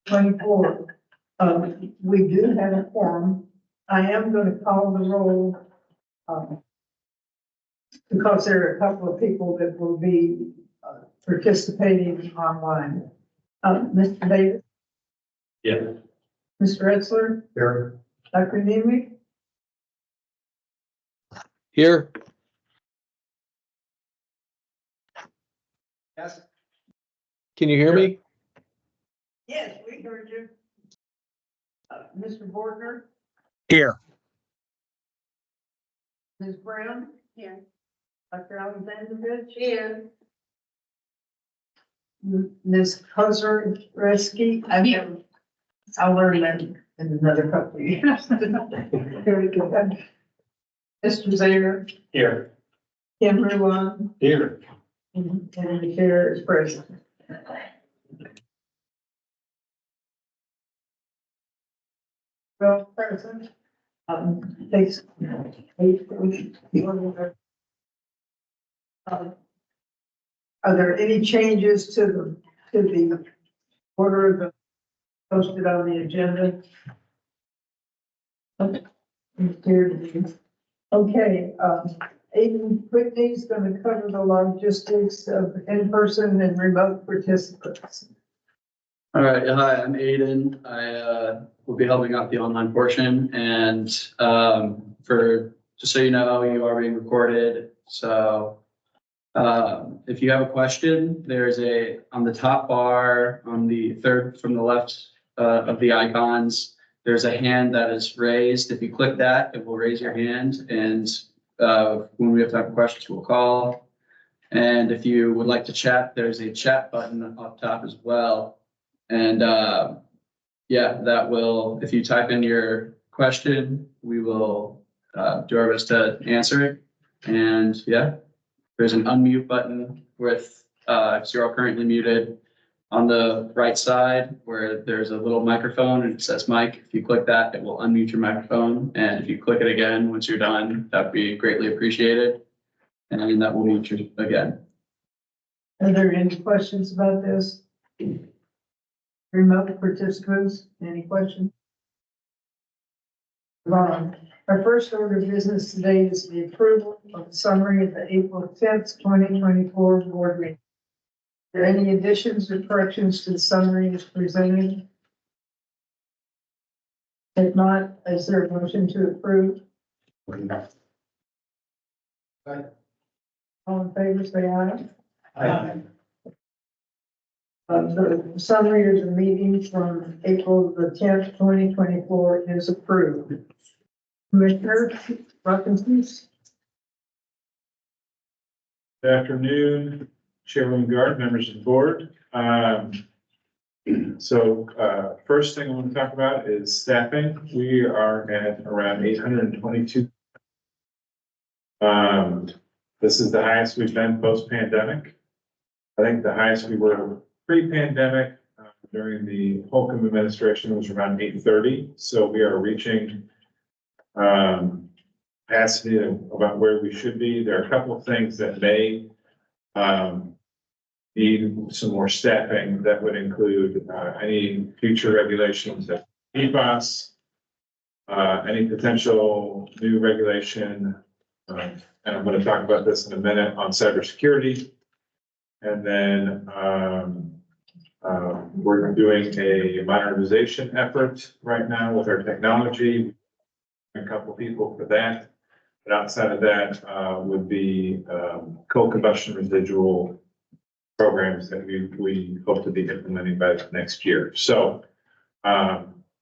24. We do have a quorum. I am going to call the roll, because there are a couple of people that will be participating online. Mr. Davis, Yeah. Mr. Etzler, Here. Dr. Nemec, Here. Yes. Can you hear me? yes, we heard you. Mr. Bordner, Here. Ms. Brown, Here. Dr. Alexandrovich, Here. Ms. Kozarski. I'll learn that in another couple of years. Very good. Mr. Zaire, Here. Kim Ruan, Here. and the chair is present. Well, present, takes 8. Are there any changes to the order of the posted on the agenda? Okay, Aiden Whitney is going to cover the logistics of in-person and remote participants. All right, hi, I'm Aiden. I will be helping out the online portion, and just so you know, you are being recorded. So if you have a question, there's on the top bar on the third from the left of the icons, there's a hand that is raised. If you click that, it will raise your hand, and when we have time for questions, we'll call. And if you would like to chat, there's a chat button up top as well. And yeah, that will, if you type in your question, we will do our best to answer it. And yeah, there's an unmute button with, if you're all currently muted, on the right side where there's a little microphone and it says mic. If you click that, it will unmute your microphone. And if you click it again, once you're done, that'd be greatly appreciated. And that will mute you again. Are there any questions about this? Remote participants, any questions? Our first order of business today is the approval of the summary of the April 10th, 2024 board meeting. Are there any additions or corrections to the summary as presented? If not, is there a motion to approve? All in favor, say aye. Aye. The summary of the meeting from April the 10th, 2024 is approved. Commissioner Rockins. Good afternoon, Chairman Guard, members of the board. First thing I want to talk about is staffing. We are at around 822. This is the highest we've been post-pandemic. I think the highest we were pre-pandemic during the Holcomb administration was around 830. So we are reaching capacity of about where we should be. There are a couple of things that may need some more staffing. That would include any future regulations that PFAS, any potential new regulation, and I'm going to talk about this in a minute on cybersecurity. And then we're doing a modernization effort right now with our technology. A couple people for that. But outside of that would be coal combustion residual programs that we hope to be implementing by next year. So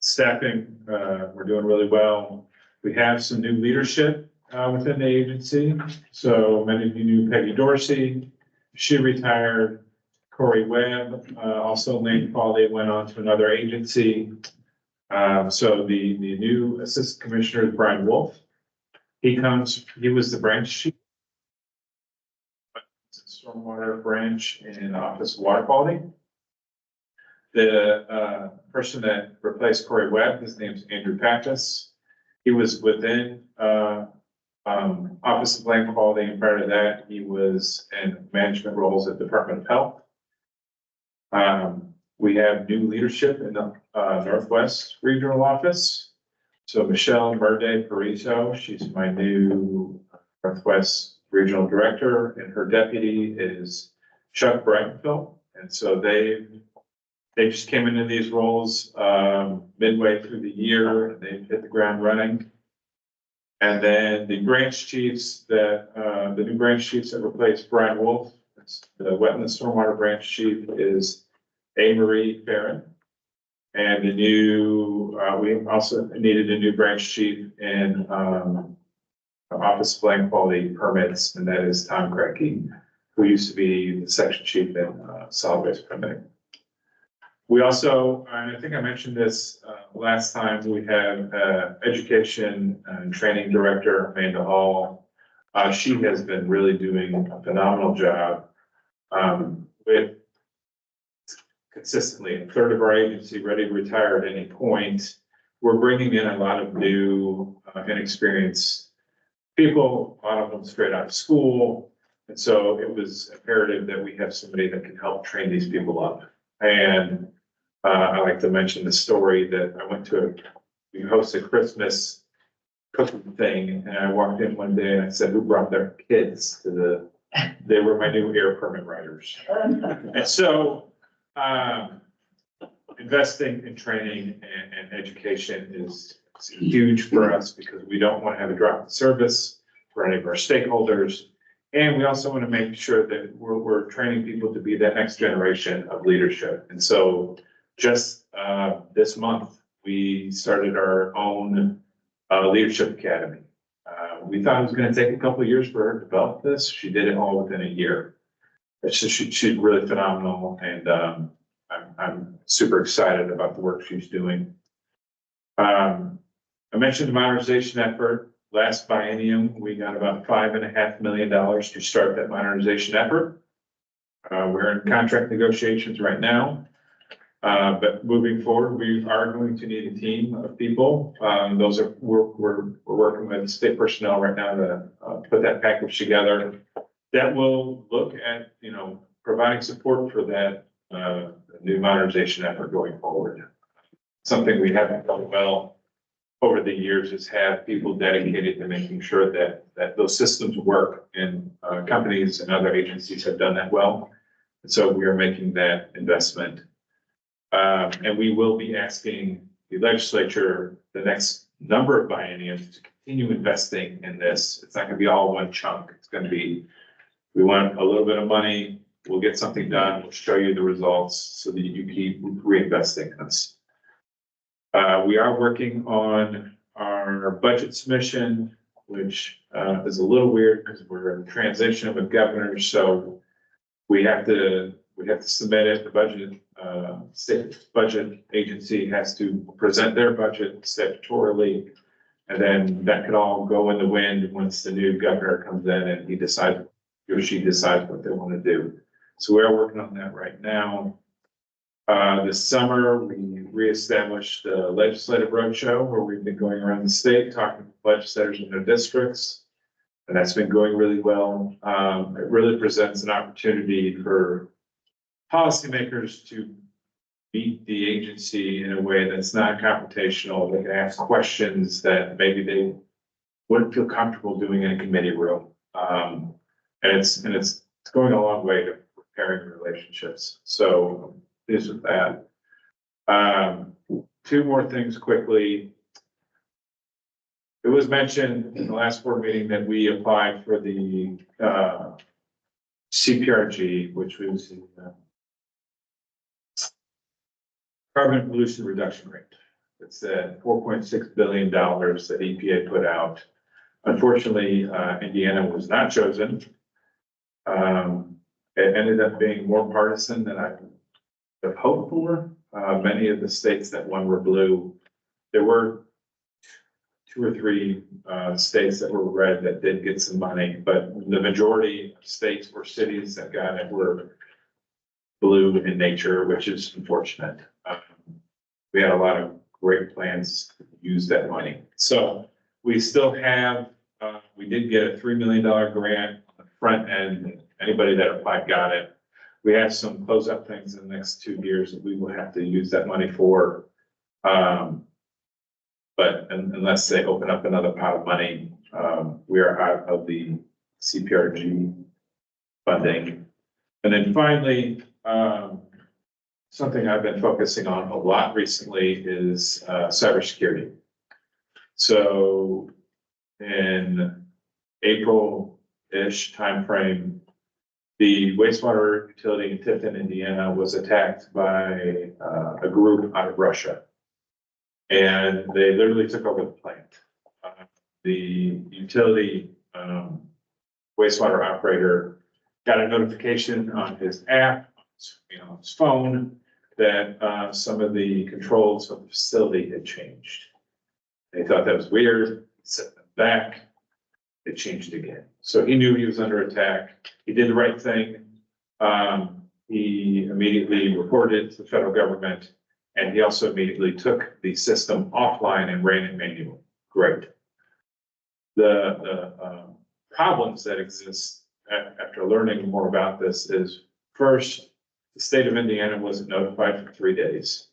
staffing, we're doing really well. We have some new leadership within the agency. So many of you knew Peggy Dorsey. She retired. Corey Webb, also Lane Quality, went on to another agency. So the new assistant commissioner is Brian Wolf. He was the branch chief. Stormwater branch in Office of Water Quality. The person that replaced Corey Webb, his name's Andrew Pappas. He was within Office of Land Quality, and prior to that, he was in management roles at Department of Health. We have new leadership in the Northwest Regional Office. So Michelle Murde Parito, she's my new Northwest Regional Director, and her deputy is Chuck Brightenfeld. And so they just came into these roles midway through the year, and they've hit the ground running. And then the branch chiefs that, the new branch chiefs that replaced Brian Wolf, the Wetland Stormwater Branch Chief is A. Marie Farron. And the new, we also needed a new branch chief in Office of Land Quality Permits, and that is Tom Kretke, who used to be the section chief in solid waste permitting. We also, and I think I mentioned this last time, we have education and training director, Amanda Hall. She has been really doing a phenomenal job with consistently a third of our agency ready to retire at any point. We're bringing in a lot of new inexperienced people, a lot of them straight out of school. And so it was imperative that we have somebody that can help train these people up. And I like to mention the story that I went to, we hosted a Christmas cooking thing, and I walked in one day and I said, who brought their kids to they were my new air permit writers. And so, investing in training and education is huge for us because we don't want to have a drop in service for any of our stakeholders. And we also want to make sure that we're training people to be that next generation of leadership. And so just this month, we started our own leadership academy. We thought it was going to take a couple of years for her to develop this. She did it all within a year. It's just, she's really phenomenal, and I'm super excited about the work she's doing. I mentioned the modernization effort. Last biennium, we got about $5.5 million to start that modernization effort. We're in contract negotiations right now. But moving forward, we are going to need a team of people. We're working with state personnel right now to put that package together. That will look at, providing support for that new modernization effort going forward. Something we haven't done well over the years is have people dedicated to making sure that those systems work, and companies and other agencies have done that well. And so we are making that investment. And we will be asking the legislature the next number of bienniums to continue investing in this. It's not going to be all one chunk. It's going to be, we want a little bit of money, we'll get something done, we'll show you the results so that you keep reinvesting in this. We are working on our budget submission, which is a little weird because we're in transition with governors. So we have to submit it. The budget, state budget agency has to present their budget statutorily. And then that could all go in the wind once the new governor comes in and he or she decides what they want to do. So we are working on that right now. This summer, we reestablished the legislative roadshow where we've been going around the state talking to legislators in their districts. And that's been going really well. It really presents an opportunity for policymakers to meet the agency in a way that's not confrontational. They can ask questions that maybe they wouldn't feel comfortable doing in a committee room. And it's going a long way to repairing relationships. So pleased with that. Two more things quickly. It was mentioned in the last board meeting that we applied for the CPRG, which was the carbon pollution reduction rate. It's at $4.6 billion that EPA put out. Unfortunately, Indiana was not chosen. It ended up being more partisan than I have hoped for. Many of the states that won were blue. There were 2 or 3 states that were red that did get some money, but the majority of states or cities that got it were blue in nature, which is unfortunate. We had a lot of great plans to use that money. So we still have, we did get a $3 million grant on the front end. Anybody that applied got it. We have some closeout things in the next 2 years that we will have to use that money for. But unless they open up another pot of money, we are out of the CPRG funding. And then finally, something I've been focusing on a lot recently is cybersecurity. So in April-ish timeframe, the wastewater utility in Tifton, Indiana was attacked by a group out of Russia. And they literally took over the plant. The utility wastewater operator got a notification on his app, on his phone, that some of the controls of the facility had changed. They thought that was weird, set them back, it changed again. So he knew he was under attack. He did the right thing. He immediately reported it to the federal government, and he also immediately took the system offline and ran it manually. Great. The problems that exist after learning more about this is, first, the state of Indiana wasn't notified for 3 days.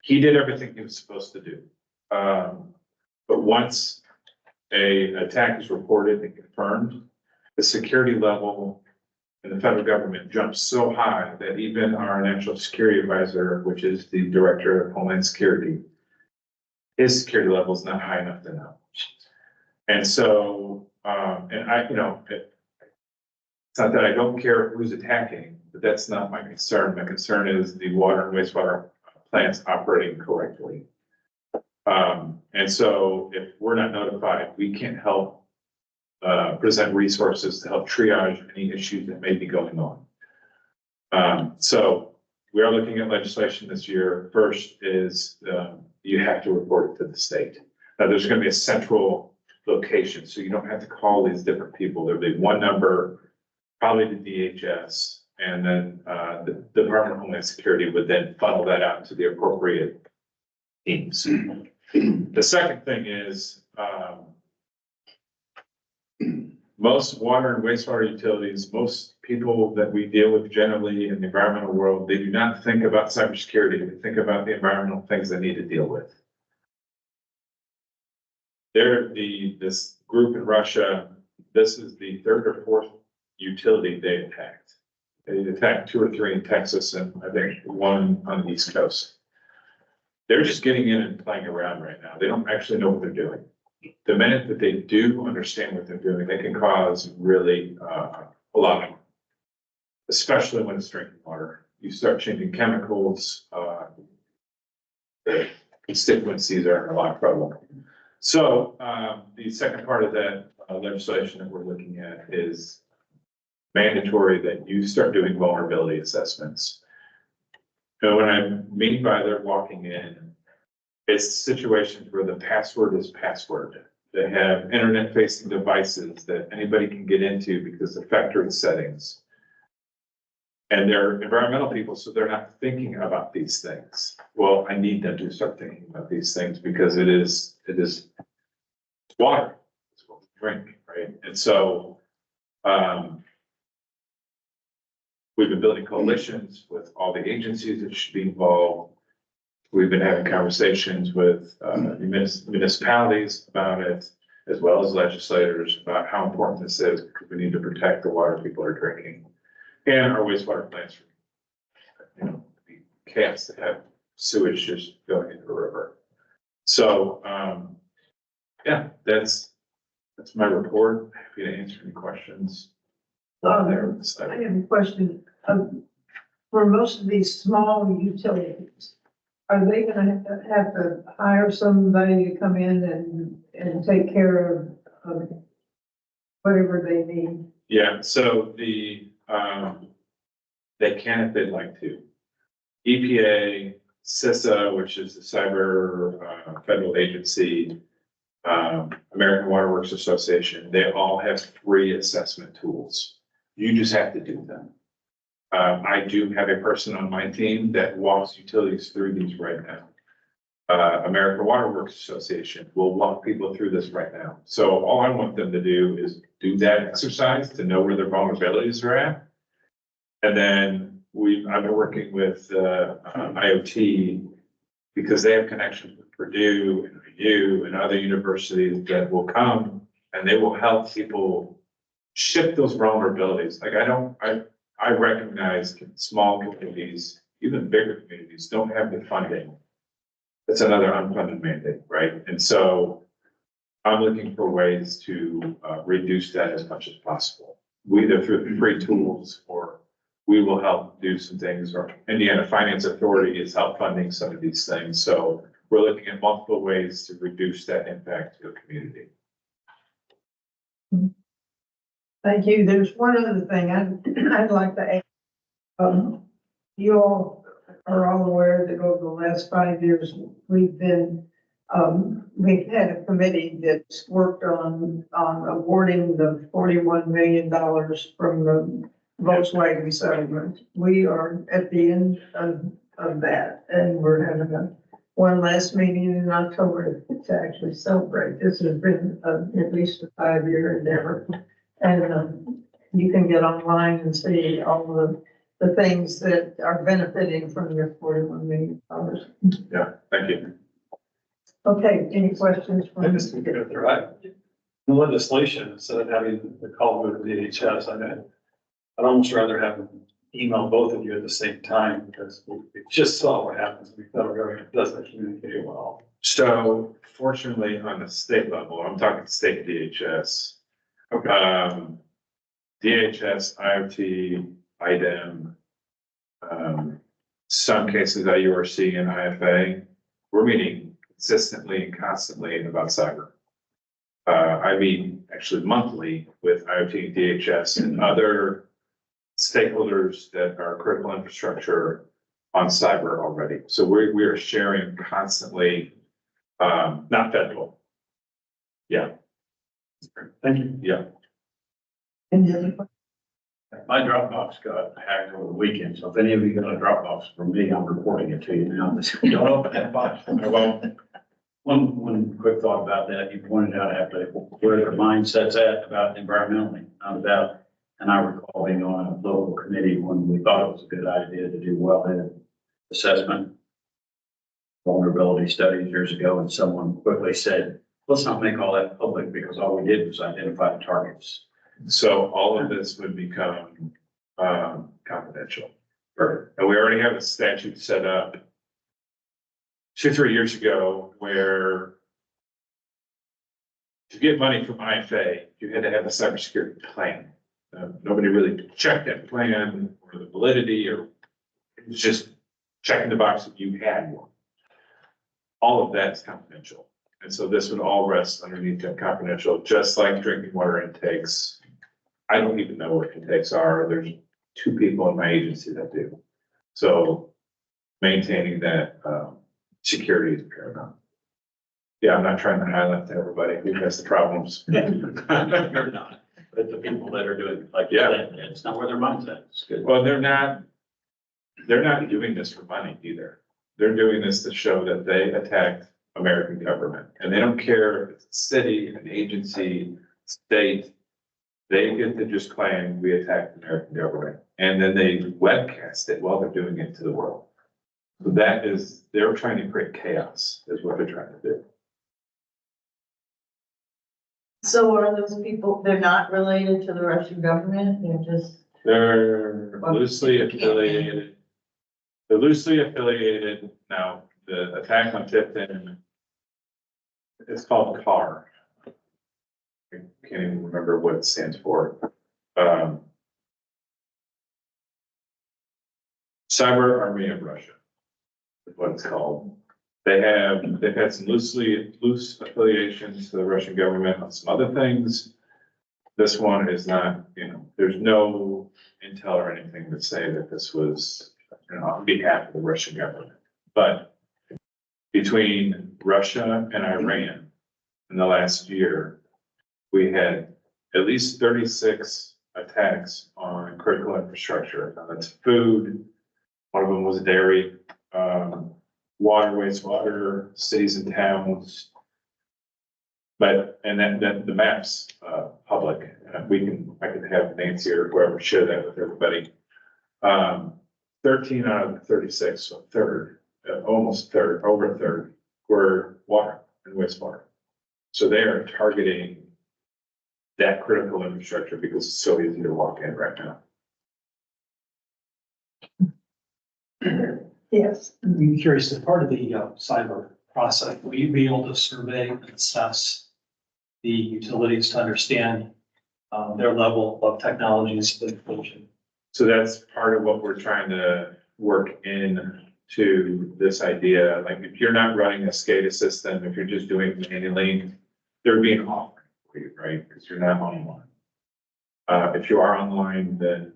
He did everything he was supposed to do. But once a attack is reported and confirmed, the security level in the federal government jumps so high that even our national security advisor, which is the director of Homeland Security, his security level is not high enough to know. And so, and I, it's not that I don't care who's attacking, but that's not my concern. My concern is the water and wastewater plants operating correctly. And so if we're not notified, we can't help present resources to help triage any issues that may be going on. So we are looking at legislation this year. First is you have to report it to the state. Now there's going to be a central location, so you don't have to call these different people. There'll be one number, probably the DHS, and then the Department of Homeland Security would then funnel that out to the appropriate teams. The second thing is most water and wastewater utilities, most people that we deal with generally in the environmental world, they do not think about cybersecurity. They think about the environmental things they need to deal with. This group in Russia, this is the third or fourth utility they attacked. They attacked 2 or 3 in Texas and I think 1 on the East Coast. They're just getting in and playing around right now. They don't actually know what they're doing. The minute that they do understand what they're doing, they can cause really a lot of harm, especially when it's drinking water. You start changing chemicals, the constituencies are in a lot of trouble. So the second part of that legislation that we're looking at is mandatory that you start doing vulnerability assessments. And what I mean by they're walking in, it's situations where the password is password. They have internet facing devices that anybody can get into because of factory settings. And they're environmental people, so they're not thinking about these things. Well, I need them to start thinking about these things because it is water. It's what we drink, right? And so we've been building coalitions with all the agencies that should be involved. We've been having conversations with municipalities about it, as well as legislators about how important this is because we need to protect the water people are drinking. And our wastewater plants, be chaos to have sewage just going into the river. So, yeah, that's my report. Happy to answer any questions. I have a question. For most of these small utilities, are they gonna have to hire somebody to come in and take care of whatever they need? Yeah, so they can if they'd like to. EPA, CISA, which is the cyber federal agency, American Water Works Association, they all have free assessment tools. You just have to do them. I do have a person on my team that walks utilities through these right now. American Water Works Association will walk people through this right now. So all I want them to do is do that exercise to know where their vulnerabilities are at. And then I've been working with, IoT because they have connections with Purdue and VU and other universities that will come and they will help people shift those vulnerabilities. Like I recognize small communities, even bigger communities don't have the funding. That's another unfunded mandate, right? And so I'm looking for ways to reduce that as much as possible. Either through free tools or we will help do some things, or Indiana Finance Authority is help funding some of these things. So we're looking at multiple ways to reduce that impact to the community. Thank you. There's one other thing I'd like to add. You all are all aware that over the last 5 years, we've had a committee that's worked on awarding the $41 million from the Volkswagen settlement. We are at the end of that, and we're having one last meeting in October to actually celebrate. This has been at least a 5-year endeavor. And you can get online and see all the things that are benefiting from your $41 million. Yeah, thank you. Okay, any questions? I just think you're right. The legislation, instead of having the call go to the DHS, I'd almost rather have them email both of you at the same time because we just saw what happens when the federal government doesn't communicate well. So fortunately, on the state level, I'm talking state DHS. DHS, IoT, IDEM, some cases IURC and IFA, we're meeting consistently and constantly about cyber. I meet actually monthly with IoT, DHS and other stakeholders that are critical infrastructure on cyber already. So we are sharing constantly, not federal. Yeah. Thank you. Yeah. Any other questions? My Dropbox got hacked over the weekend, so if any of you got a Dropbox from me, I'm reporting it to you now. Don't open that box. I won't. One quick thought about that. You pointed out after where their mindset's at about environmentally, not about, and I recall being on a local committee when we thought it was a good idea to do wellhead assessment, vulnerability studies years ago, and someone quickly said, let's not make all that public because all we did was identify the targets. So all of this would become confidential. And we already have a statute set up 2-3 years ago where to get money from IFA, you had to have a cybersecurity plan. Nobody really checked that plan or the validity, or it was just checking the box if you had one. All of that's confidential. And so this would all rest underneath that confidential, just like drinking water intakes. I don't even know what intakes are. There's 2 people in my agency that do. So maintaining that security is paramount. Yeah, I'm not trying to highlight to everybody who has the problems. You're not, but the people that are doing it, like, Yeah. it's not where their mindset is. Good. Well, they're not doing this for money either. They're doing this to show that they attacked American government, and they don't care if it's a city, an agency, state. They get to just claim we attacked the American government, and then they webcast it while they're doing it to the world. So that is, they're trying to create chaos, is what they're trying to do. So are those people, they're not related to the Russian government, they're just, They're loosely affiliated. They're loosely affiliated. Now, the attack on Tipton, it's called CAR. I can't even remember what it stands for. Cyber Army of Russia is what it's called. They've had some loose affiliations to the Russian government on some other things. This one is not, there's no intel or anything to say that this was, on behalf of the Russian government. But between Russia and Iran in the last year, we had at least 36 attacks on critical infrastructure. Now, that's food. One of them was dairy, water, wastewater, cities and towns. But, and then the maps, public, I could have Nancy or whoever share that with everybody. 13 out of the 36, so a third, almost third, over a third, were water and wastewater. So they are targeting that critical infrastructure because it's so easy to walk in right now. Yes. I'm curious, as part of the cyber process, will you be able to survey and assess the utilities to understand their level of technology and sophistication? So that's part of what we're trying to work in to this idea. Like if you're not running a SCADA system, if you're just doing manually, there'd be an offering for you, right? Because you're not online. If you are online, then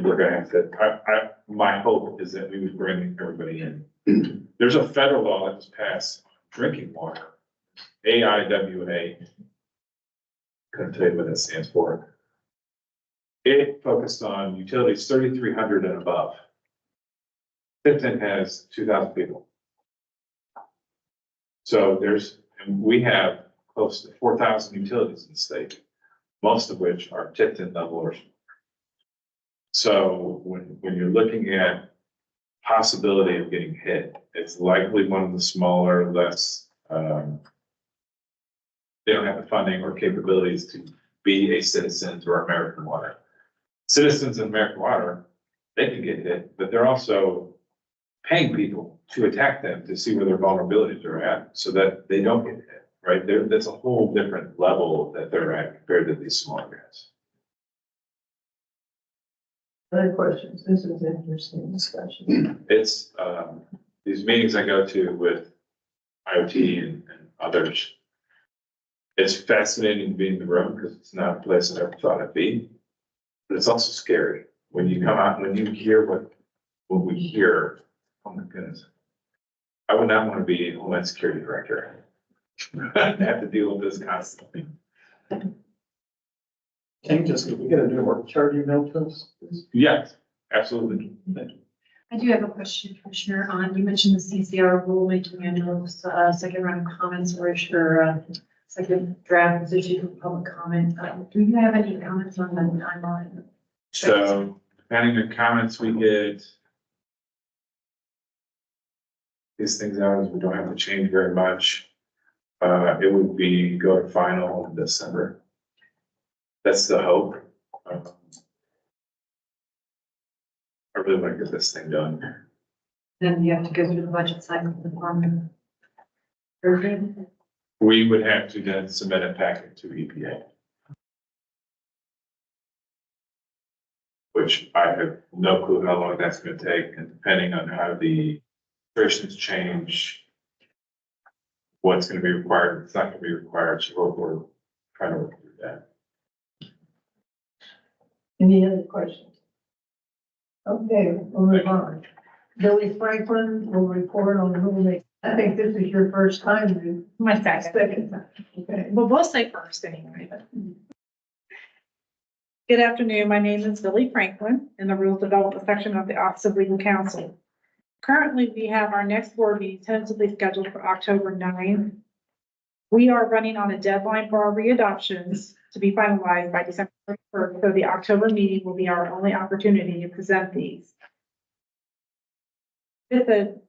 we're gonna have to, my hope is that we would bring everybody in. There's a federal law that was passed on drinking water, AIWA. Couldn't tell you what that stands for. It focused on utilities 3,300 and above. Tipton has 2,000 people. So and we have close to 4,000 utilities in the state, most of which are Tipton level or. So when you're looking at possibility of getting hit, it's likely one of the smaller, less, they don't have the funding or capabilities to be a citizen to our American Water. Citizens in American Water, they can get hit, but they're also paying people to attack them to see where their vulnerabilities are at so that they don't get hit, right? That's a whole different level that they're at compared to these small guys. Other questions? This is an interesting discussion. It's, these meetings I go to with IoT and others. It's fascinating to be in the room because it's not a place I ever thought I'd be. But it's also scary when you come out, when you hear what we hear. Oh my goodness. I would not want to be Homeland Security Director. I have to deal with this constantly. King, just, we get a new work chart emailed to us? Yes, absolutely. I do have a question, Commissioner, on, you mentioned the CCR rulemaking and second round of comments or second draft was issued for public comment. Do you have any comments on the timeline? So depending on comments we get, these things out, as we don't have to change very much. It would be go to final in December. That's the hope. I really want to get this thing done. Then you have to go through the budget cycle with the farm. Version. We would have to then submit a packet to EPA. Which I have no clue how long that's gonna take, and depending on how the restrictions change. What's gonna be required, what's not gonna be required, so we're trying to work through that. Any other questions? Okay, we'll move on. Billy Franklin will report on rulemaking. I think this is your first time. My second. Time. Okay. Well, we'll say first anyway, but. Good afternoon. My name is Billy Franklin in the Rules Development Section of the Office of Legal Counsel. Currently, we have our next board meeting tentatively scheduled for October 9th. We are running on a deadline for our readoptions to be finalized by December 31st, so the October meeting will be our only opportunity to present these. With the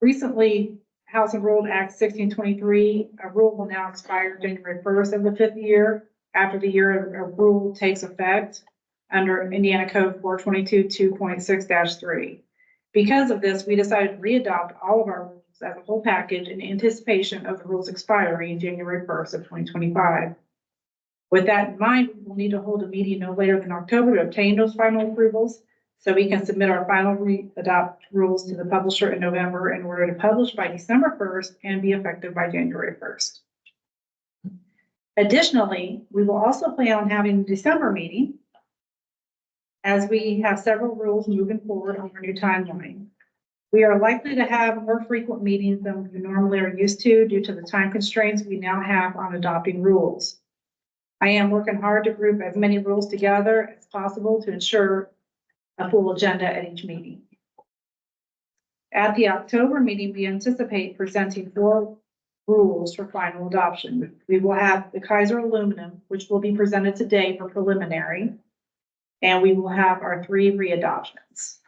recently House Enrolled Act 1623, a rule will now expire January 1st of the 5th year after the year a rule takes effect under Indiana Code 422 2.6-3. Because of this, we decided to readopt all of our rules as a whole package in anticipation of the rules expiring January 1st of 2025. With that in mind, we will need to hold a meeting no later than October to obtain those final approvals so we can submit our final readopt rules to the publisher in November in order to publish by December 1st and be effective by January 1st. Additionally, we will also plan on having a December meeting as we have several rules moving forward on our new timeline. We are likely to have more frequent meetings than we normally are used to due to the time constraints we now have on adopting rules. I am working hard to group as many rules together as possible to ensure a full agenda at each meeting. At the October meeting, we anticipate presenting 4 rules for final adoption. We will have the Kaiser aluminum, which will be presented today for preliminary. And we will have our 3 readoptions.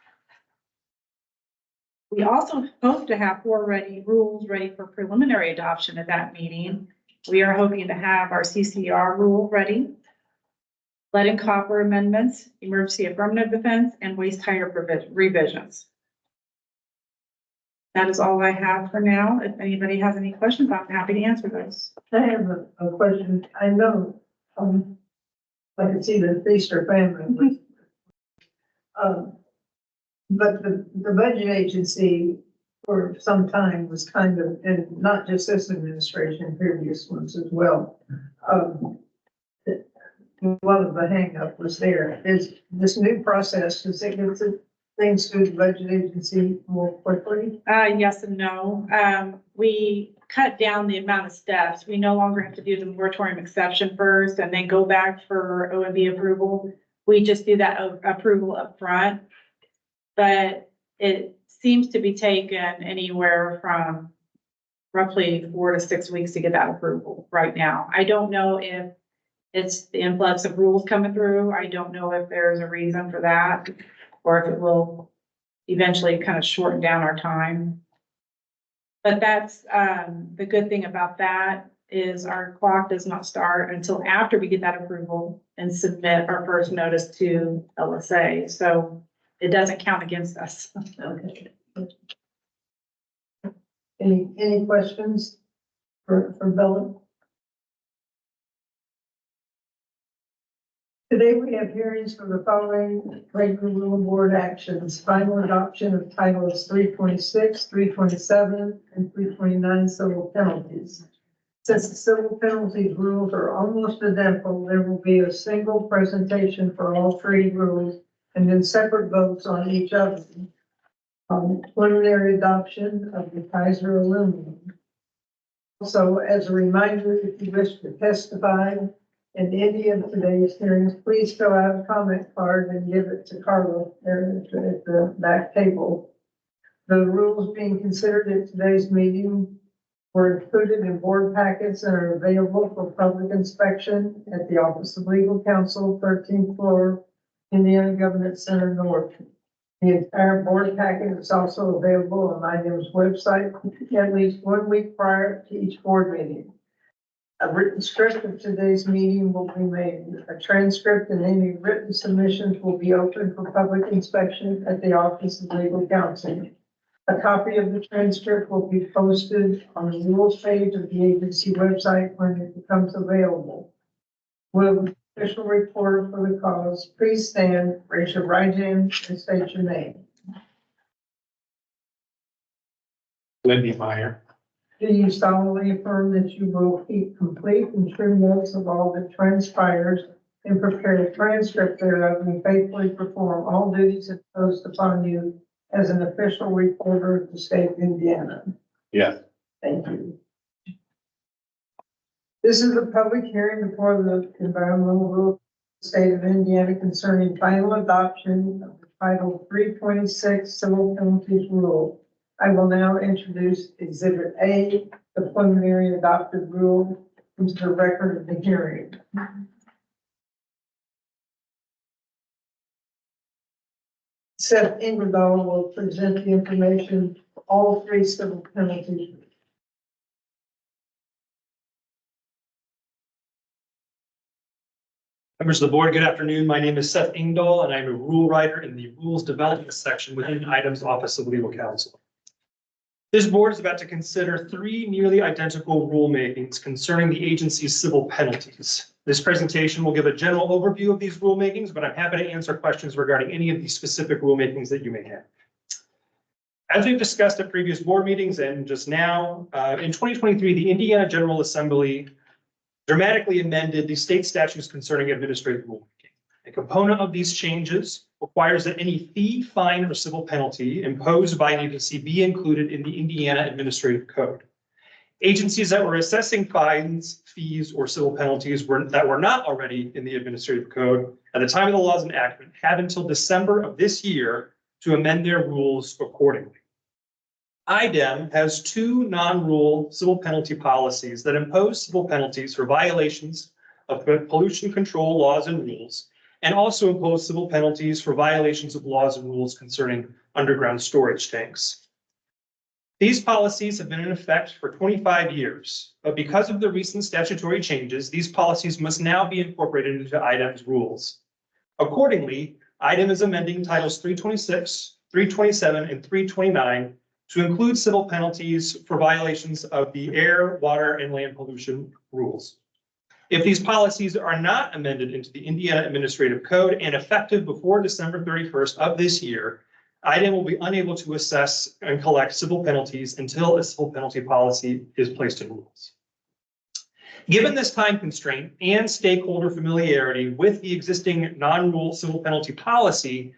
We also hope to have 4 rules ready for preliminary adoption at that meeting. We are hoping to have our CCR rule ready, lead and copper amendments, emergency affirmative defense, and waste hire revisions. That is all I have for now. If anybody has any questions, I'm happy to answer those. I have a question. I know, I can see the Feaster family. But the budget agency for some time was kind of, and not just this administration, previous ones as well. One of the hang up was there. Is this new process, does it get things through the budget agency more quickly? Yes and no. We cut down the amount of steps. We no longer have to do the moratorium exception first and then go back for OMB approval. We just do that approval up front. But it seems to be taken anywhere from roughly 4 to 6 weeks to get that approval right now. I don't know if it's the influx of rules coming through. I don't know if there's a reason for that, or if it will eventually kind of shorten down our time. But that's the good thing about that is our clock does not start until after we get that approval and submit our first notice to LSA. So it doesn't count against us. Okay. Any questions for Bella? Today we have hearings for the following regular rule board actions: final adoption of titles 326, 327, and 329 civil penalties. Since the civil penalties rules are almost identical, there will be a single presentation for all 3 rules and then separate votes on each of them. Preliminary adoption of the Kaiser aluminum. Also, as a reminder, if you wish to testify in any of today's hearings, please fill out a comment card and give it to Carla there at the back table. The rules being considered at today's meeting were included in board packets and are available for public inspection at the Office of Legal Counsel, 13th floor, Indiana Government Center North. The entire board packet is also available on IDEM's website at least 1 week prior to each board meeting. A written script of today's meeting will be made. A transcript and any written submissions will be open for public inspection at the Office of Legal Counsel. A copy of the transcript will be posted on the rules page of the agency website when it becomes available. Will the official reporter for the cause please stand, raise your right hand, and state your name? Lindy Meyer. Do you solemnly affirm that you will keep complete and true notes of all that transpires and prepare a transcript thereof and faithfully perform all duties imposed upon you as an official reporter of the state of Indiana? Yes. Thank you. This is a public hearing before the Environmental Rule of the State of Indiana concerning final adoption of the Title 326 Civil Penalties Rule. I will now introduce Exhibit A, the preliminary adopted rule, into the record of the hearing. Seth Ingerdahl will present the information for all 3 civil penalties. Members of the board, good afternoon. My name is Seth Ingdahl, and I'm a rule writer in the Rules Development section within IDEM's Office of Legal Counsel. This board is about to consider 3 nearly identical rulemakings concerning the agency's civil penalties. This presentation will give a general overview of these rulemakings, but I'm happy to answer questions regarding any of these specific rulemakings that you may have. As we've discussed at previous board meetings and just now, in 2023, the Indiana General Assembly dramatically amended the state statutes concerning administrative rulemaking. A component of these changes requires that any fee, fine, or civil penalty imposed by an agency be included in the Indiana Administrative Code. Agencies that were assessing fines, fees, or civil penalties that were not already in the Administrative Code at the time of the law's enactment have until December of this year to amend their rules accordingly. IDEM has 2 non-rule civil penalty policies that impose civil penalties for violations of pollution control laws and rules and also impose civil penalties for violations of laws and rules concerning underground storage tanks. These policies have been in effect for 25 years, but because of the recent statutory changes, these policies must now be incorporated into IDEM's rules. Accordingly, IDEM is amending Titles 326, 327, and 329 to include civil penalties for violations of the air, water, and land pollution rules. If these policies are not amended into the Indiana Administrative Code and effective before December 31st of this year, IDEM will be unable to assess and collect civil penalties until a civil penalty policy is placed in rules. Given this time constraint and stakeholder familiarity with the existing non-rule civil penalty policy,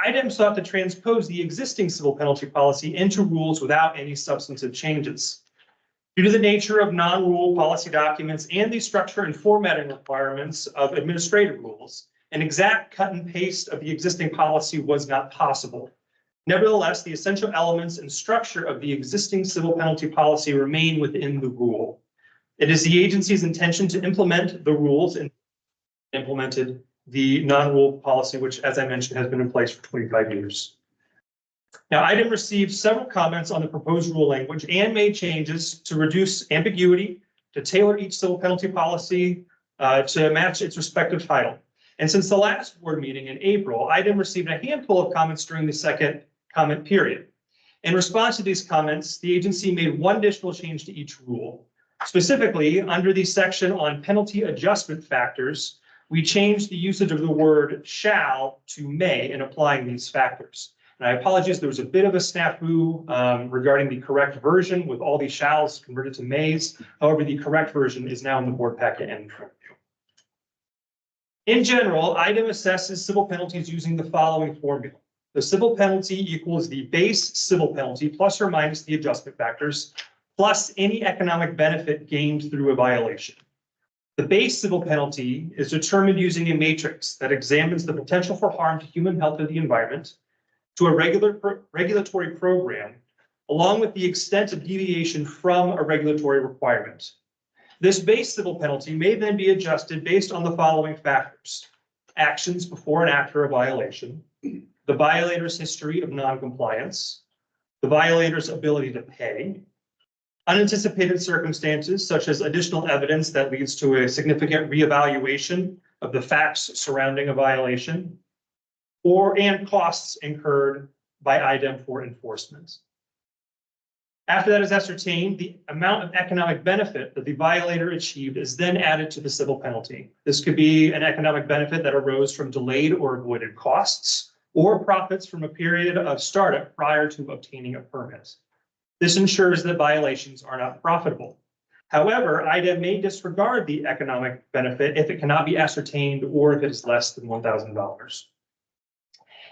IDEM sought to transpose the existing civil penalty policy into rules without any substantive changes. Due to the nature of non-rule policy documents and the structure and formatting requirements of administrative rules, an exact cut and paste of the existing policy was not possible. Nevertheless, the essential elements and structure of the existing civil penalty policy remain within the rule. It is the agency's intention to implement the rules and implemented the non-rule policy, which, as I mentioned, has been in place for 25 years. Now, IDEM received several comments on the proposed rule language and made changes to reduce ambiguity, to tailor each civil penalty policy to match its respective title. And since the last board meeting in April, IDEM received a handful of comments during the second comment period. In response to these comments, the agency made one additional change to each rule. Specifically, under the section on penalty adjustment factors, we changed the usage of the word shall to may in applying these factors. And I apologize, there was a bit of a snafu regarding the correct version with all these shalls converted to mays. However, the correct version is now in the board packet and in front of you. In general, IDEM assesses civil penalties using the following formula. The civil penalty equals the base civil penalty plus or minus the adjustment factors, plus any economic benefit gained through a violation. The base civil penalty is determined using a matrix that examines the potential for harm to human health or the environment, to a regulatory program, along with the extent of deviation from a regulatory requirement. This base civil penalty may then be adjusted based on the following factors: actions before and after a violation, the violator's history of noncompliance, the violator's ability to pay, unanticipated circumstances such as additional evidence that leads to a significant reevaluation of the facts surrounding a violation, and costs incurred by IDEM for enforcement. After that is ascertained, the amount of economic benefit that the violator achieved is then added to the civil penalty. This could be an economic benefit that arose from delayed or avoided costs, or profits from a period of startup prior to obtaining a permit. This ensures that violations are not profitable. However, IDEM may disregard the economic benefit if it cannot be ascertained or if it is less than $1,000.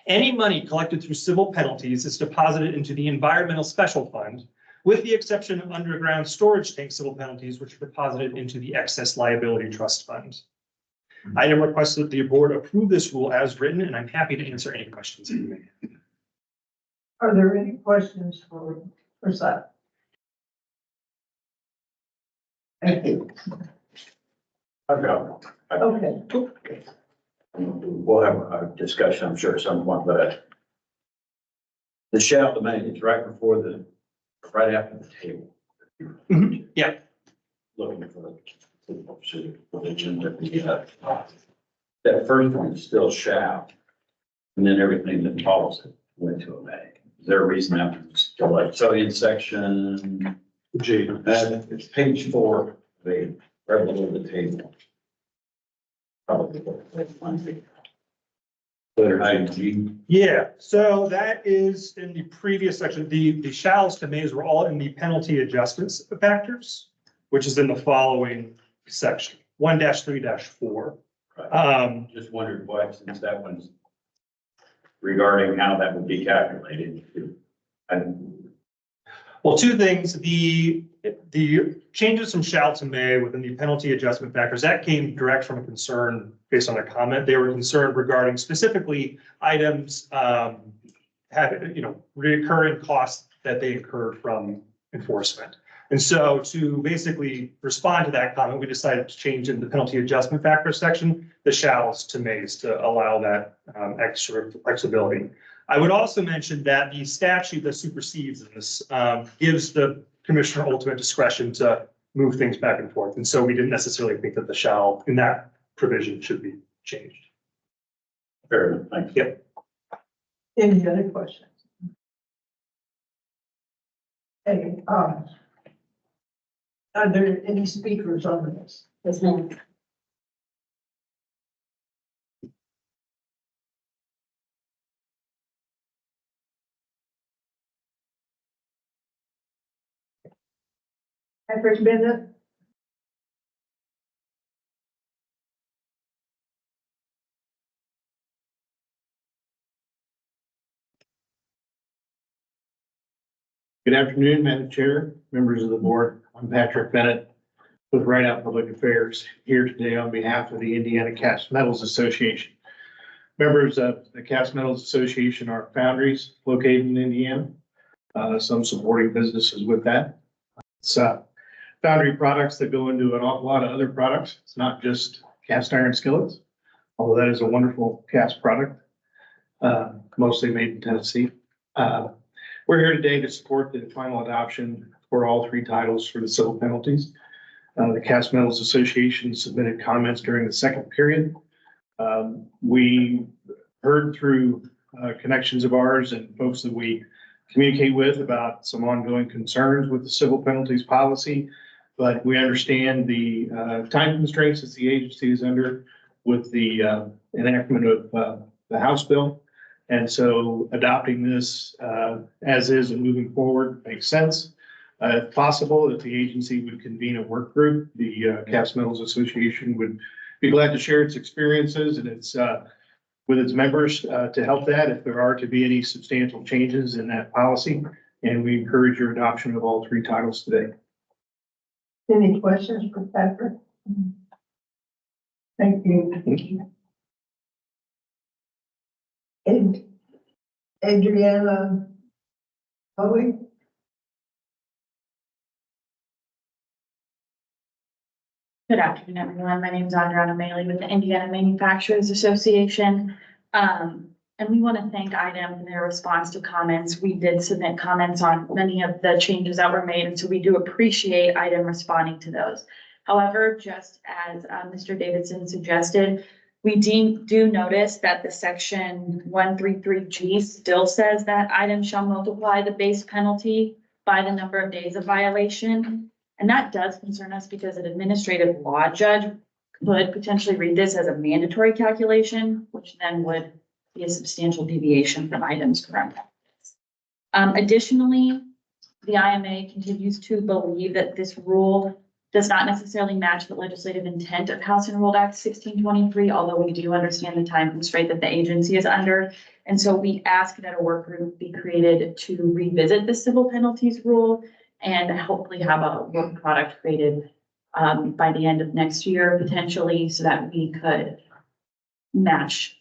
Any money collected through civil penalties is deposited into the Environmental Special Fund, with the exception of underground storage tank civil penalties, which are deposited into the Excess Liability Trust Fund. IDEM requests that the board approve this rule as written, and I'm happy to answer any questions that you may have. Are there any questions for Seth? Thank you. I've got, Okay. we'll have a discussion, I'm sure, at some point, but the shall to may is right before right after the table. Mhm, yeah. Looking for the religion that that first one is still shall, and then everything that follows it went to a may. Is there a reason after it's still like, so in section G, it's page 4, right below the table. Probably. Letter I. Yeah, so that is in the previous section. The shalls to mays were all in the penalty adjustments factors, which is in the following section, 1-3-4. Just wondered why, since that one's regarding how that would be calculated. Well, two things, the changes from shall to may within the penalty adjustment factors, that came direct from a concern based on a comment. They were concerned regarding specifically items having, recurring costs that they incurred from enforcement. And so to basically respond to that comment, we decided to change in the penalty adjustment factor section, the shalls to mays to allow that extra flexibility. I would also mention that the statute that supersedes this gives the commissioner ultimate discretion to move things back and forth. And so we didn't necessarily think that the shall in that provision should be changed. Fair enough, thank you. Yep. Any other questions? Hey, are there any speakers on this? Yes, ma'am. Patrick Bennett? Good afternoon, Madam Chair, members of the board. I'm Patrick Bennett with Right Out Public Affairs here today on behalf of the Indiana Cast Metals Association. Members of the Cast Metals Association are foundries located in Indiana, some supporting businesses with that. It's foundry products that go into an awful lot of other products. It's not just cast iron skillets, although that is a wonderful cast product, mostly made in Tennessee. We're here today to support the final adoption for all three titles for the civil penalties. The Cast Metals Association submitted comments during the second period. We heard through connections of ours and folks that we communicate with about some ongoing concerns with the civil penalties policy, but we understand the time constraints that the agency is under with the enactment of the House bill. And so adopting this as is and moving forward makes sense. If possible, that the agency would convene a work group. The Cast Metals Association would be glad to share its experiences and its with its members to help that if there are to be any substantial changes in that policy. And we encourage your adoption of all three titles today. Any questions for Patrick? Thank you. Thank you. And Adriana Bowie? Good afternoon, everyone. My name is Adriana Maley with the Indiana Manufacturers Association. And we want to thank IDEM for their response to comments. We did submit comments on many of the changes that were made, and so we do appreciate IDEM responding to those. However, just as Mr. Davidson suggested, we do notice that the section 133G still says that items shall multiply the base penalty by the number of days of violation. And that does concern us because an administrative law judge could potentially read this as a mandatory calculation, which then would be a substantial deviation from items current. Additionally, the IMA continues to believe that this rule does not necessarily match the legislative intent of House Enrolled Act 1623, although we do understand the time constraint that the agency is under. And so we ask that a work group be created to revisit the civil penalties rule and hopefully have a work product created by the end of next year, potentially, so that we could match,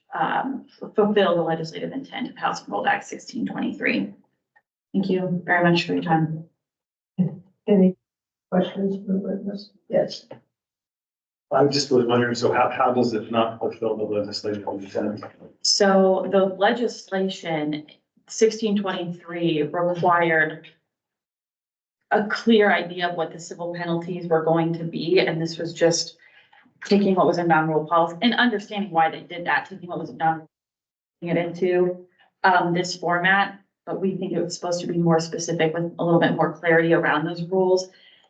fulfill the legislative intent of House Enrolled Act 1623. Thank you very much for your time. Any questions for the witness? Yes. I just was wondering, so how does it not fulfill the legislative intent? So the legislation 1623 required a clear idea of what the civil penalties were going to be, and this was just taking what was a non-rule policy and understanding why they did that, taking what was a non-rule, putting it into this format. But we think it was supposed to be more specific with a little bit more clarity around those rules.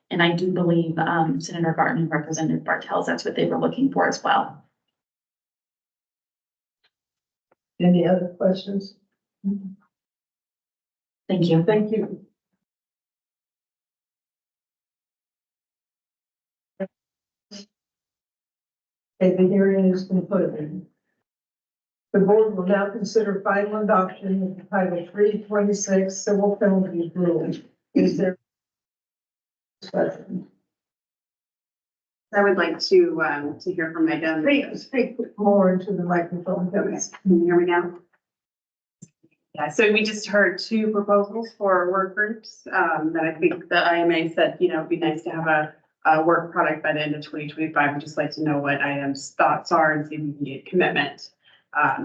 And I do believe Senator Barton and Representative Bartels, that's what they were looking for as well. Any other questions? Thank you. Thank you. Okay, the hearing is concluded. The board will now consider final adoption of Title 326 Civil Penalties Rule. Is there discussion? I would like to hear from Megan. Speak more into the microphone, please. Can you hear me now? Yeah, so we just heard two proposals for work groups, that I think the IMA said, it'd be nice to have a work product by the end of 2025. I'd just like to know what items thoughts are and see if we can get commitment,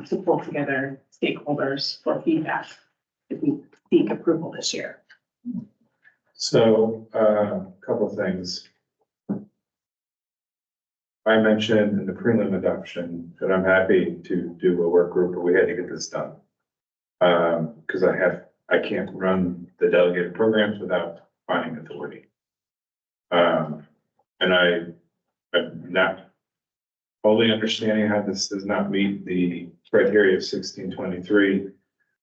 to pull together stakeholders for feedback if we seek approval this year. So, a couple of things. I mentioned in the prelim adoption that I'm happy to do a work group, but we had to get this done. Because I can't run the delegated programs without finding authority. And I'm not fully understanding how this does not meet the criteria of 1623.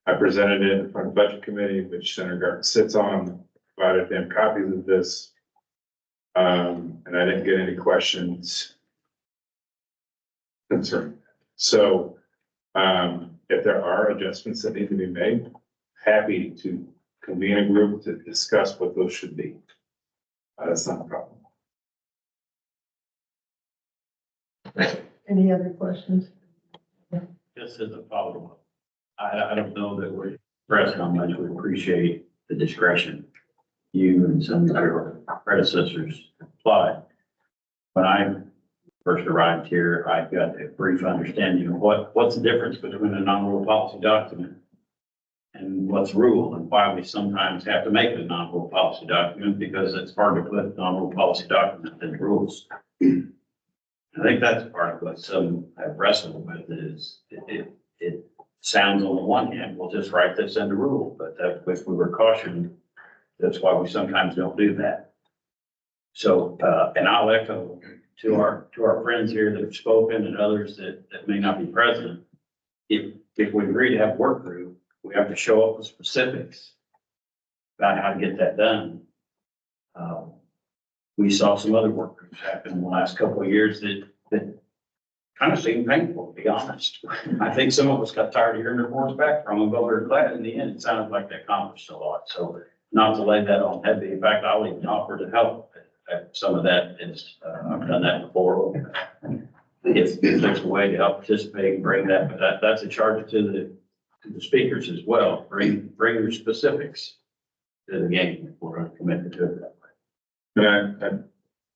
I presented it in front of Budget Committee, which Senator Garten sits on, provided them copies of this. And I didn't get any questions concerning that. So, if there are adjustments that need to be made, happy to convene a group to discuss what those should be. That's not a problem. Any other questions? Just as a follow-up, I don't know that we're expressing how much we appreciate the discretion you and some of your predecessors applied. When I first arrived here, I got a brief understanding of what's the difference between a non-rule policy document and what's rule, and why we sometimes have to make it a non-rule policy document, because it's hard to put non-rule policy document in rules. I think that's part of what some have wrestled with is it sounds on the one hand, we'll just write this into rule, but that if we were cautioned, that's why we sometimes don't do that. So, and I'll echo to our friends here that have spoken and others that may not be present. If we agree to have work group, we have to show up with specifics about how to get that done. We saw some other work groups happen in the last couple of years that kind of seemed painful, to be honest. I think some of us got tired of hearing reports back from them, but we were glad in the end, it sounded like they accomplished a lot. So not to lay that on heavy. In fact, I'll even offer to help. Some of that is, I've done that before. If there's a way to help participate and bring that, but that's a charge to the speakers as well. Bring your specifics to the game if we're going to commit to it that way. And I'd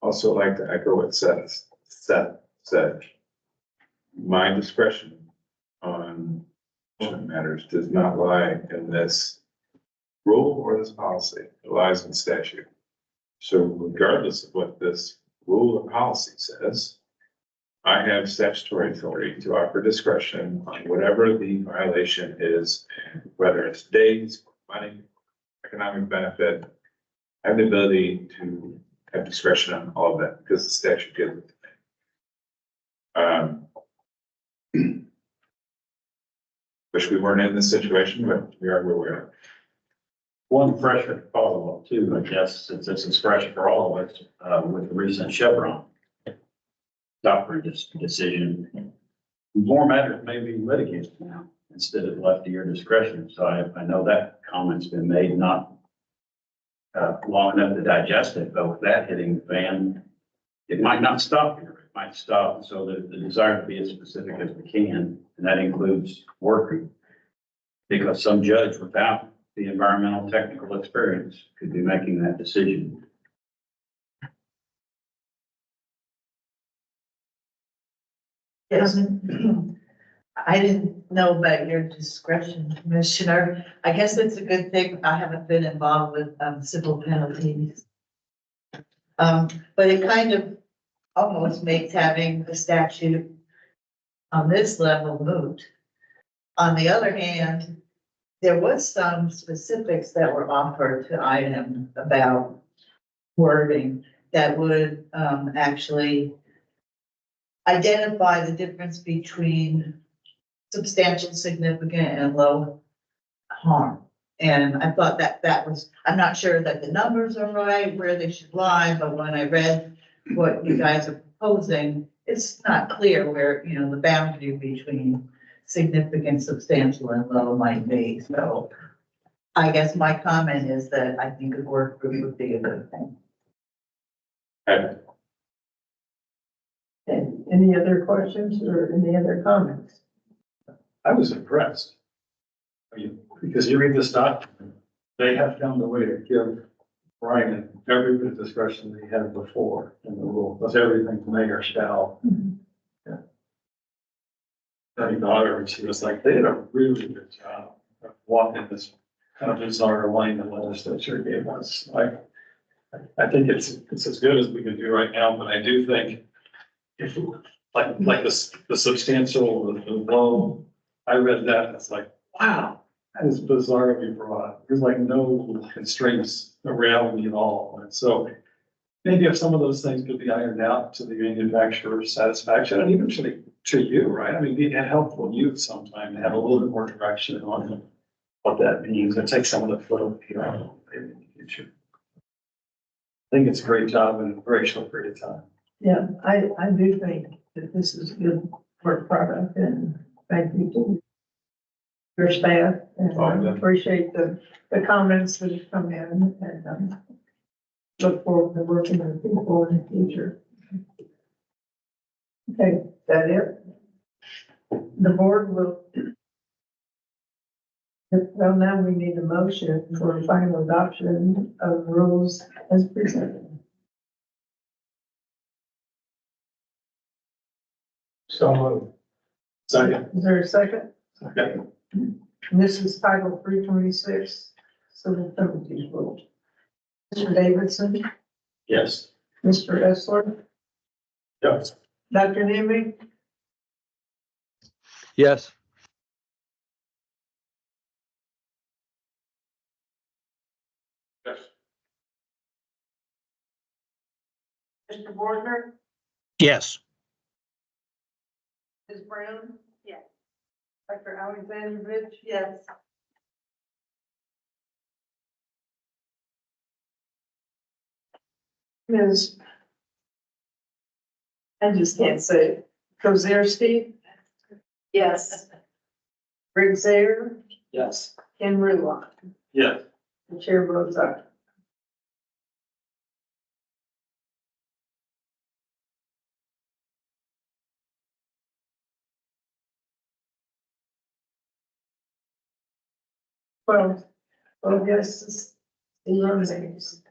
also like to echo what Seth said. My discretion on matters does not lie in this rule or this policy. It lies in statute. So regardless of what this rule or policy says, I have statutory authority to offer discretion on whatever the violation is, whether it's days, money, economic benefit. I have the ability to have discretion on all of that because the statute gives it to me. Wish we weren't in this situation, but we are where we are. One fresher follow-up too, I guess, since this is fresh for all of us, with the recent Chevron doctrine decision. More matters may be litigated now instead of left to your discretion. So I know that comment's been made, not long enough to digest it, but with that hitting the fan, it might not stop here. It might stop. So the desire to be as specific as we can, and that includes work group, because some judge without the environmental technical experience could be making that decision. Yes. I didn't know about your discretion, Commissioner. I guess it's a good thing. I haven't been involved with civil penalties. But it kind of almost makes having the statute on this level moot. On the other hand, there was some specifics that were offered to item about wording that would actually identify the difference between substantial, significant, and low harm. And I thought that was, I'm not sure that the numbers are right, where they should lie, but when I read what you guys are proposing, it's not clear where, the boundary between significant, substantial, and low might be. So I guess my comment is that I think a work group would be a good thing. Okay. Any other questions or any other comments? I was impressed. I mean, because you read this document, they have found a way to give Ryan every bit of discretion that he had before in the rule. That's everything may or shall. Yeah. My daughter, and she was like, they did a really good job of walking this kind of bizarre line the legislature gave us. I think it's as good as we can do right now, but I do think if, like the substantial, the low, I read that and it's like, wow, that is bizarrely broad. There's like no constraints around me at all. And so maybe if some of those things could be ironed out to the manufacturer's satisfaction and even to you, right? I mean, it helpful you sometime to have a little bit more direction on what that means and take some of the flow here in the future. I think it's a great job in a very short period of time. Yeah, I do think that this is good work product and thank you to your staff and I appreciate the comments that have come in and look forward to working with people in the future. Okay, is that it? The board will. Well, now we need a motion for final adoption of rules as presented. So moved. Second. Is there a second? Okay. This is Title 326, Civil Penalties Rule. Mr. Davidson, Yes. Mr. Esler, Yes. Dr. Nemi, Yes. Yes. Mr. Bordner, Yes. Ms. Brown? Yes. Dr. Alexandrovich? Yes. Ms. I just can't say it. Kozerski, Yes. Rick Zayer, Yes. Ken Rulon. Yes. The chair votes aye. Well, yes, it's zero names.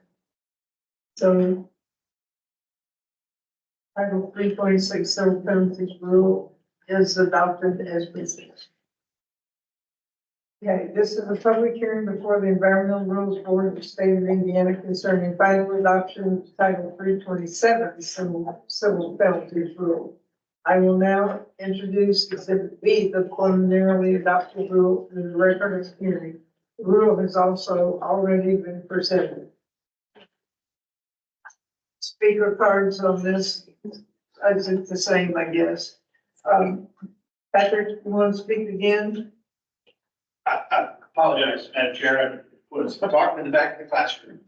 So Title 326 Civil Penalties Rule is adopted as presented. Okay, this is a public hearing before the Environmental Rules Board of the State of Indiana concerning final adoption of Title 327 Civil Penalties Rule. I will now introduce Exhibit B, the preliminarily adopted rule in the record of hearing. The rule has also already been presented. Speaker cards on this, is it the same, I guess? Patrick, you want to speak again? I apologize, Madam Chair, I was talking in the back of the classroom.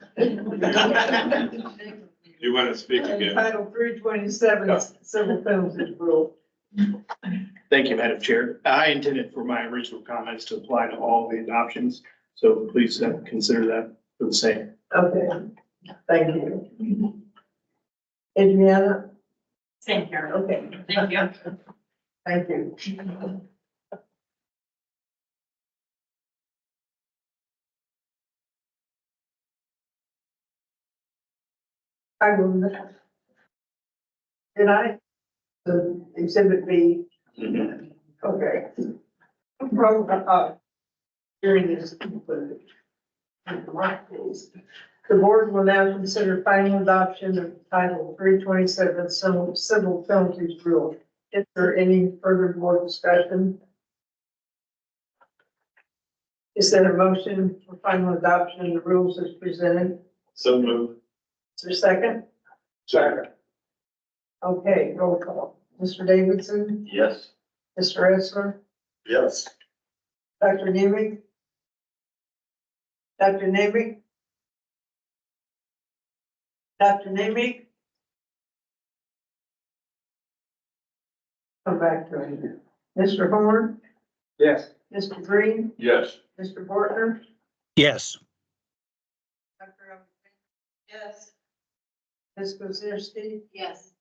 You want to speak again? Title 327 Civil Penalties Rule. Thank you, Madam Chair. I intended for my original comments to apply to all the adoptions, so please consider that for the same. Okay, thank you. Adriana? Same here. Okay. Thank you. Thank you. I will. Did I? The exhibit B. Okay. Hearing is concluded. The board will now consider final adoption of Title 327 Civil Penalties Rule. Is there any further board discussion? Is there a motion for final adoption of the rules as presented? So moved. Is there a second? Second. Okay, roll call. Mr. Davidson, Yes. Mr. Esler, Yes. Dr. Nemi. Dr. Nemi. Dr. Nemi. Come back to it. Mr. Horn, Yes. Mr. Green, Yes. Mr. Bortner. Yes. Dr. Alexander, yes. Ms. Kuzensky, Yes.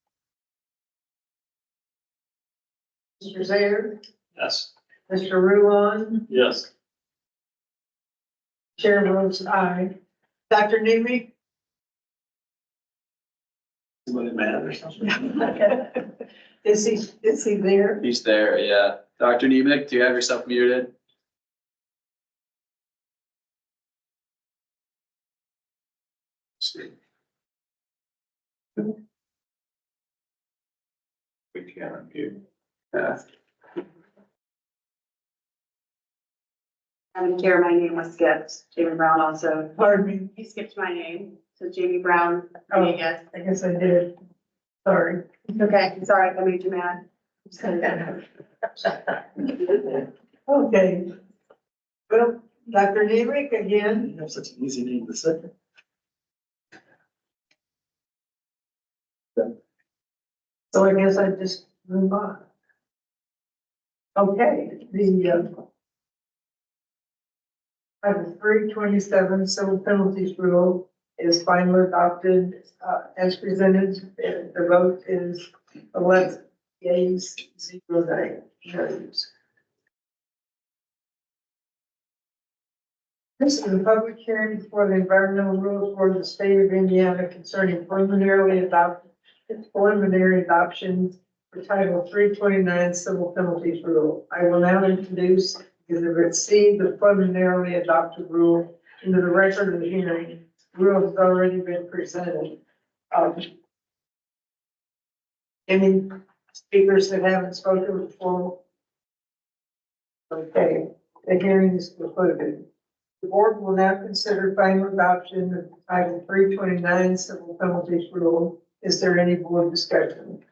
Mr. Zaire, Yes. Mr. Rulon, Yes. Chair votes aye. Dr. Nemi? Somebody mad or something? Is he there? He's there, yeah. Dr. Nemec, do you have yourself muted? We can't unmute. Yeah. Madam Chair, my name was skipped. Jamie Brown also, Pardon me. you skipped my name. So Jamie Brown, Oh. I guess. I guess I did. Sorry. Okay, sorry if I made you mad. Okay. Well, Dr. Nemec again. You have such an easy name to say. So I guess I just move on. Okay, the Item 327 civil penalties rule is finally adopted as presented. The vote is 11 yeas, 0 nays. This is a public hearing for the environmental rules for the state of Indiana concerning preliminary adoption for Title 329 civil penalties rule. I will now introduce and receive the preliminarily adopted rule into the record of the hearing. The rule has already been presented. Any speakers that haven't spoken before? Okay, the hearing is concluded. The board will now consider final adoption of Title 329 civil penalties rule. Is there any board discussion?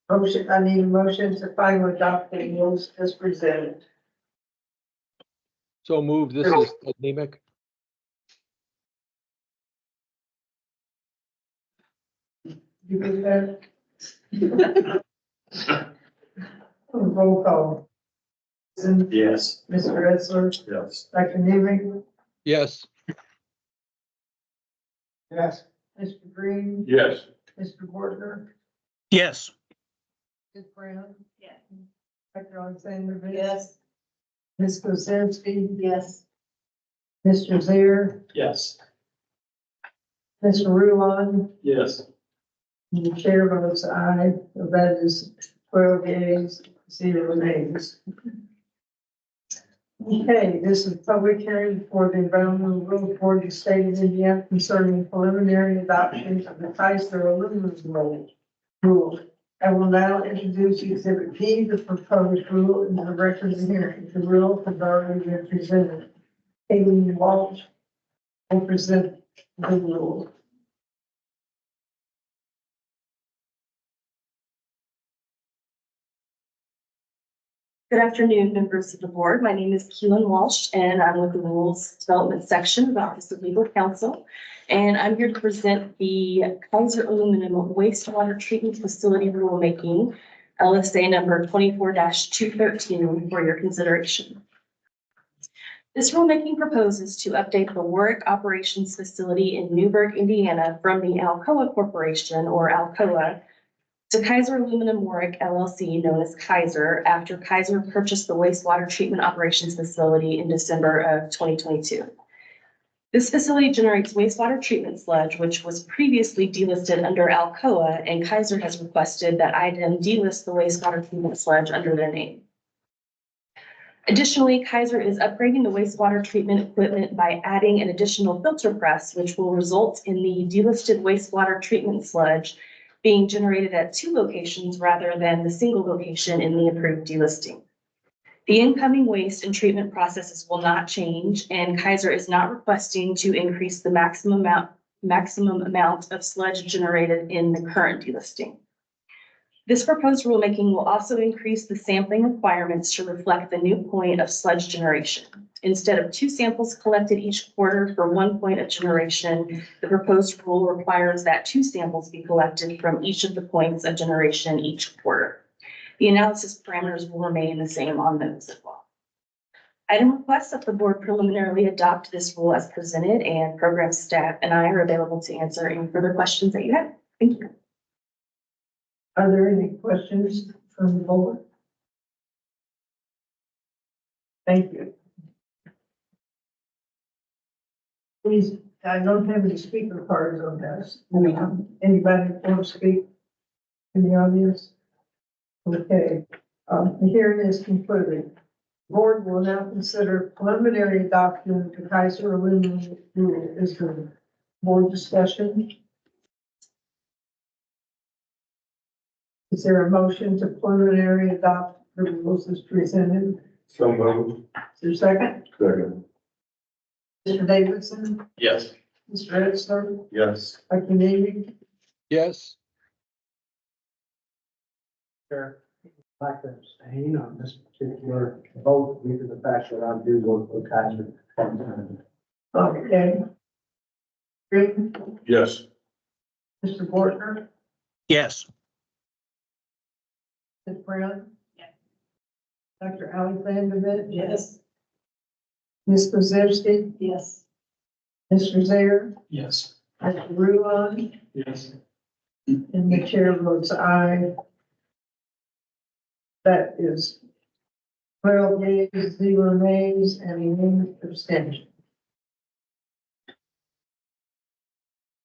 Motion, I need a motion to finally adopt the rules as presented. So moved. This is Ted Nemec. You get that? Roll call. Yes. Mr. Etzler, Yes. Dr. Newman, Yes. Yes. Mr. Green, Yes. Mr. Porter, Yes. Ms. Brown. Yes. Dr. Alexander. Vitt, Yes. Ms. Kozinski, Yes. Mr. Zier, Yes. Mr. Rulon, Yes. and the chair votes aye. So that is 12 yeas, 0 nays. Okay, this is public hearing for the environmental rule for the state of Indiana concerning preliminary adoption of the Kaiser aluminum rule. I will now introduce Exhibit P, the proposed rule, in the record of the hearing. The rule has already been presented. Aileen Walsh will present the rule. Good afternoon, members of the board. My name is Keelan Walsh, and I'm with the Rules Development Section of the Office of Legal Counsel. And I'm here to present the Kaiser Aluminum Wastewater Treatment Facility Rulemaking, LSA number 24-213, for your consideration. This rulemaking proposes to update the Warwick Operations Facility in Newburgh, Indiana, from the Alcoa Corporation, or Alcoa, to Kaiser Aluminum Warwick LLC, known as Kaiser, after Kaiser purchased the wastewater treatment operations facility in December of 2022. This facility generates wastewater treatment sludge, which was previously delisted under Alcoa, and Kaiser has requested that IDEM delist the wastewater treatment sludge under their name. Additionally, Kaiser is upgrading the wastewater treatment equipment by adding an additional filter press, which will result in the delisted wastewater treatment sludge being generated at 2 locations rather than the single location in the approved delisting. The incoming waste and treatment processes will not change, and Kaiser is not requesting to increase the maximum amount of sludge generated in the current delisting. This proposed rulemaking will also increase the sampling requirements to reflect the new point of sludge generation. Instead of 2 samples collected each quarter for 1 point of generation, the proposed rule requires that 2 samples be collected from each of the points of generation each quarter. The analysis parameters will remain the same on those as well. Item requests that the board preliminarily adopt this rule as presented, and program staff and I are available to answer any further questions that you have. Thank you. Are there any questions from the board? Thank you. Please, I don't have any speaker cards on this. Anybody want to speak in the audience? Okay, the hearing is concluded. Board will now consider preliminary adoption of the Kaiser Aluminum rule. Is there board discussion? Is there a motion to preliminary adopt the rules as presented? So moved. Is there a second? Second. Mr. Davidson, Yes. Mr. Edson, Yes. Dr. Navy, Yes. Chair, I'd like to abstain on this particular vote due to the fact that I do work for Kaiser. okay. Green, Yes. Mr. Bortner, Yes. Ms. Brown. Dr. Alexandrovich. Yes. Ms. Pazewski, Yes. Mr. Zaire, Yes. Mr. Ruan, Yes. and the chair votes aye. That is 12 yeas, 0 nays, and 1 abstention.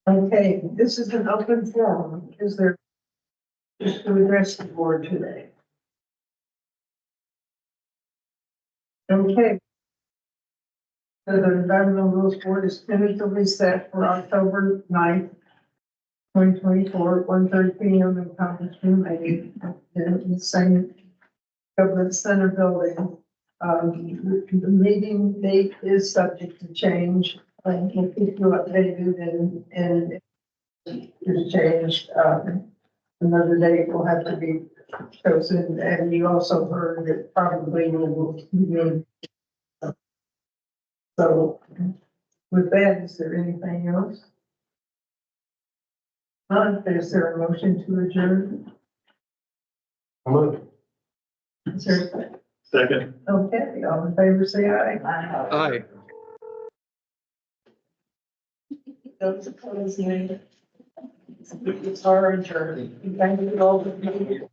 Okay, this is an open forum. Is there just to address the board today? Okay. So the Environmental Rules Board is tentatively set for October 9th, 2024, at 1:30 p.m. in Conference Room 8, in the same Government Center building. The meeting date is subject to change. We'll keep you updated and it's changed. Another date will have to be chosen, and you also heard that probably will be. So with that, is there anything else? Is there a motion to adjourn? Is there a second? Second. Okay, all in favor, say aye. Aye. Those opposed, nay. It's our adjourned. Thank you all for being here.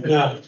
Yeah.